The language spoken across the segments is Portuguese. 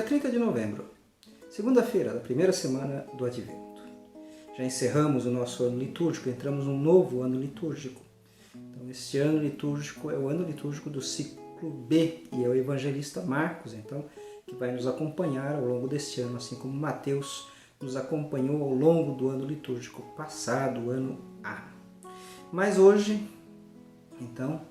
dia 30 de novembro, segunda-feira da primeira semana do Advento. Já encerramos o nosso ano litúrgico, entramos num novo ano litúrgico. Então, este ano litúrgico é o ano litúrgico do ciclo B e é o evangelista Marcos, então, que vai nos acompanhar ao longo deste ano, assim como Mateus nos acompanhou ao longo do ano litúrgico passado, o ano A. Mas hoje, então,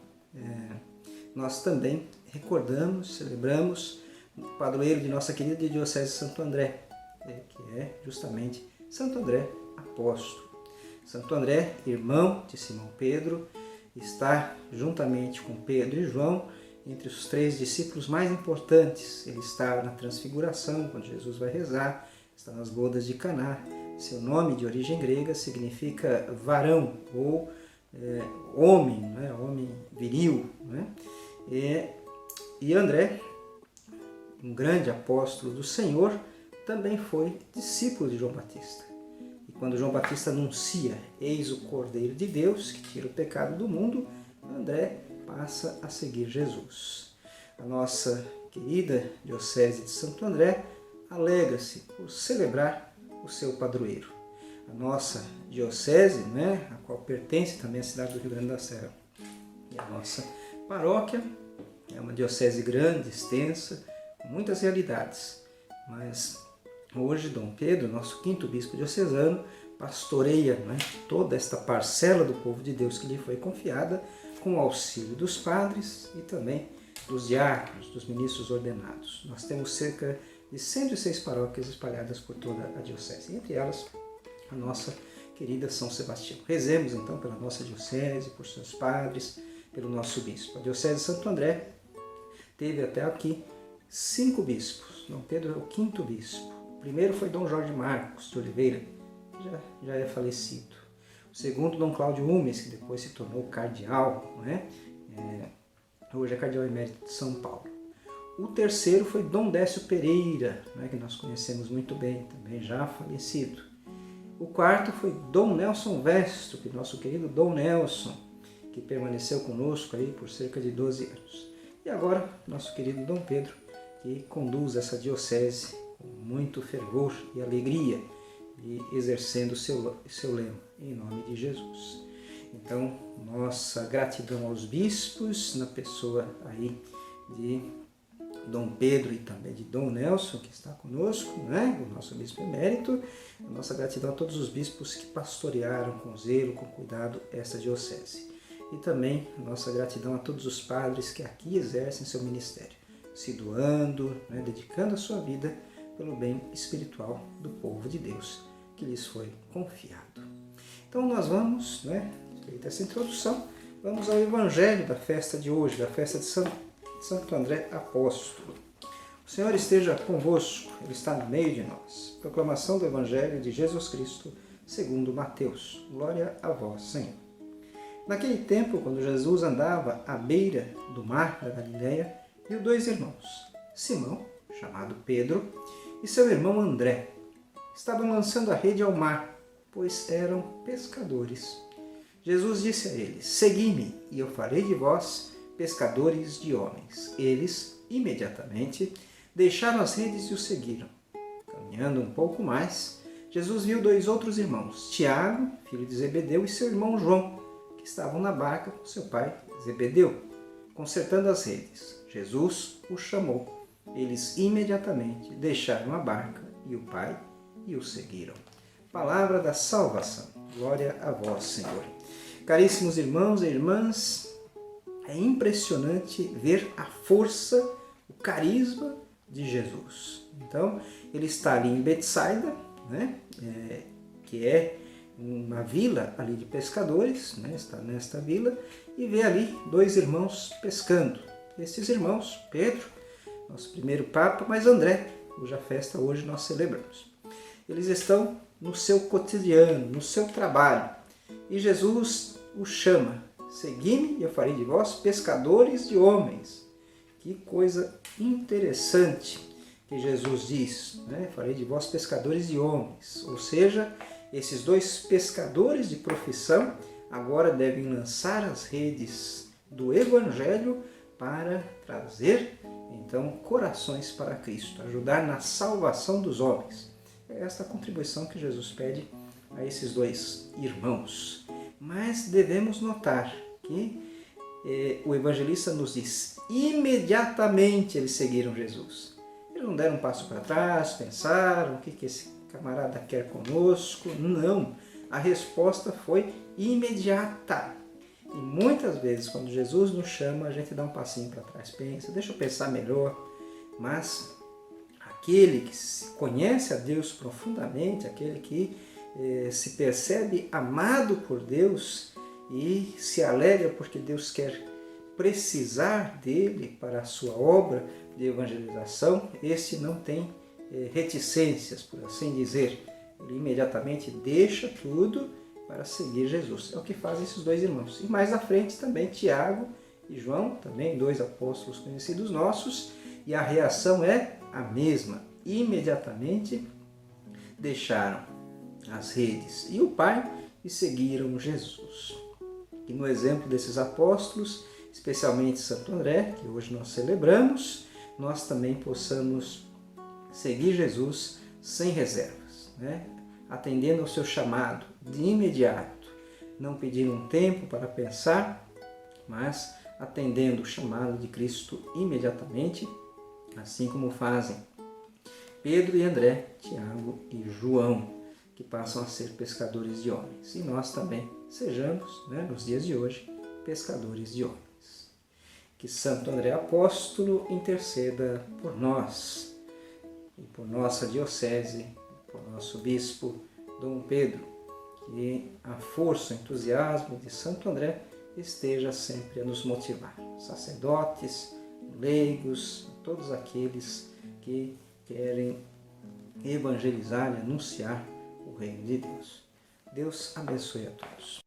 nós também recordamos, celebramos o padroeiro de nossa querida Diocese de Santo André, que é justamente Santo André Apóstolo. Santo André, irmão de Simão Pedro, está juntamente com Pedro e João entre os 3 discípulos mais importantes. Ele está na Transfiguração, quando Jesus vai rezar, está nas bodas de Caná. Seu nome de origem grega significa varão ou homem, né? Homem viril. Né? E André, um grande apóstolo do Senhor, também foi discípulo de João Batista. E quando João Batista anuncia, eis o Cordeiro de Deus, que tira o pecado do mundo, André passa a seguir Jesus. A nossa querida Diocese de Santo André alegra-se por celebrar o seu padroeiro. A nossa diocese, né, a qual pertence também à cidade do Rio Grande da Serra, e a nossa paróquia é uma diocese grande, extensa, com muitas realidades. Mas hoje Dom Pedro, nosso 5º bispo diocesano, pastoreia, né, toda esta parcela do povo de Deus que lhe foi confiada, com o auxílio dos padres e também dos diáconos, dos ministros ordenados. Nós temos cerca de 106 paróquias espalhadas por toda a diocese, entre elas a nossa querida São Sebastião. Rezemos então pela nossa diocese, por seus padres, pelo nosso bispo. A diocese de Santo André teve até aqui 5 bispos. Dom Pedro é o 5º bispo. O primeiro foi Dom Jorge Marcos de Oliveira, que já é falecido. O segundo, Dom Cláudio Umes, que depois se tornou cardeal, né? Hoje é cardeal emérito de São Paulo. O terceiro foi Dom Décio Pereira, né? Que nós conhecemos muito bem, também já falecido. O quarto foi Dom Nelson Vesto, que nosso querido Dom Nelson, que permaneceu conosco aí por cerca de 12 anos. E agora, nosso querido Dom Pedro, que conduz essa diocese com muito fervor e alegria, e exercendo o seu lema, em nome de Jesus. Então, nossa gratidão aos bispos, na pessoa aí de Dom Pedro e também de Dom Nelson, que está conosco, né? O nosso bispo emérito. A nossa gratidão a todos os bispos que pastorearam com zelo, com cuidado, essa diocese. E também a nossa gratidão a todos os padres que aqui exercem seu ministério, se doando, né? Dedicando a sua vida pelo bem espiritual do povo de Deus que lhes foi confiado. Então nós vamos, né? Feita essa introdução, vamos ao Evangelho da festa de hoje, da festa de Santo André Apóstolo. O Senhor esteja convosco, Ele está no meio de nós. Proclamação do Evangelho de Jesus Cristo, segundo Mateus. Glória a vós, Senhor. Naquele tempo, quando Jesus andava à beira do mar da Galileia, viu 2 irmãos, Simão, chamado Pedro, e seu irmão André. Estavam lançando a rede ao mar, pois eram pescadores. Jesus disse a eles, segui-me, e eu farei de vós pescadores de homens. Eles, imediatamente, deixaram as redes e o seguiram. Caminhando um pouco mais, Jesus viu 2 outros irmãos, Tiago, filho de Zebedeu, e seu irmão João, que estavam na barca com seu pai Zebedeu, consertando as redes. Jesus os chamou. Eles imediatamente deixaram a barca e o pai e o seguiram. Palavra da salvação. Glória a vós, Senhor. Caríssimos irmãos e irmãs, é impressionante ver a força, o carisma de Jesus. Então, ele está ali em Betsaida, né? Que é uma vila ali de pescadores, né? Está nesta vila, e vê ali 2 irmãos pescando. Esses irmãos, Pedro, nosso primeiro Papa, mas André, cuja festa hoje nós celebramos. Eles estão no seu cotidiano, no seu trabalho. E Jesus os chama, segui-me e eu farei de vós pescadores de homens. Que coisa interessante que Jesus diz, né? Farei de vós pescadores de homens. Ou seja, esses 2 pescadores de profissão agora devem lançar as redes do Evangelho para trazer Então, corações para Cristo, ajudar na salvação dos homens. É esta a contribuição que Jesus pede a esses dois irmãos. Mas devemos notar que o evangelista nos diz, imediatamente eles seguiram Jesus. Eles não deram um passo para trás, pensaram, o que esse camarada quer conosco? Não, a resposta foi imediata. E muitas vezes, quando Jesus nos chama, a gente dá um passinho para trás, pensa, deixa eu pensar melhor. Mas aquele que conhece a Deus profundamente, aquele que se percebe amado por Deus e se alegra porque Deus quer precisar dele para a sua obra de evangelização, esse não tem reticências, por assim dizer. Ele imediatamente deixa tudo para seguir Jesus. É o que fazem esses dois irmãos. E mais à frente também Tiago e João, também dois apóstolos conhecidos nossos, e a reação é a mesma. Imediatamente deixaram as redes e o Pai e seguiram Jesus. E no exemplo desses apóstolos, especialmente Santo André, que hoje nós celebramos, nós também possamos seguir Jesus sem reservas, né? Atendendo ao seu chamado de imediato, não pedindo um tempo para pensar, mas atendendo o chamado de Cristo imediatamente, assim como fazem Pedro e André, Tiago e João, que passam a ser pescadores de homens. E nós também sejamos, nos dias de hoje, pescadores de homens. Que Santo André Apóstolo interceda por nós e por nossa diocese, por nosso bispo Dom Pedro, que a força, o entusiasmo de Santo André esteja sempre a nos motivar. Sacerdotes, leigos, todos aqueles que querem evangelizar e anunciar o reino de Deus. Deus abençoe a todos.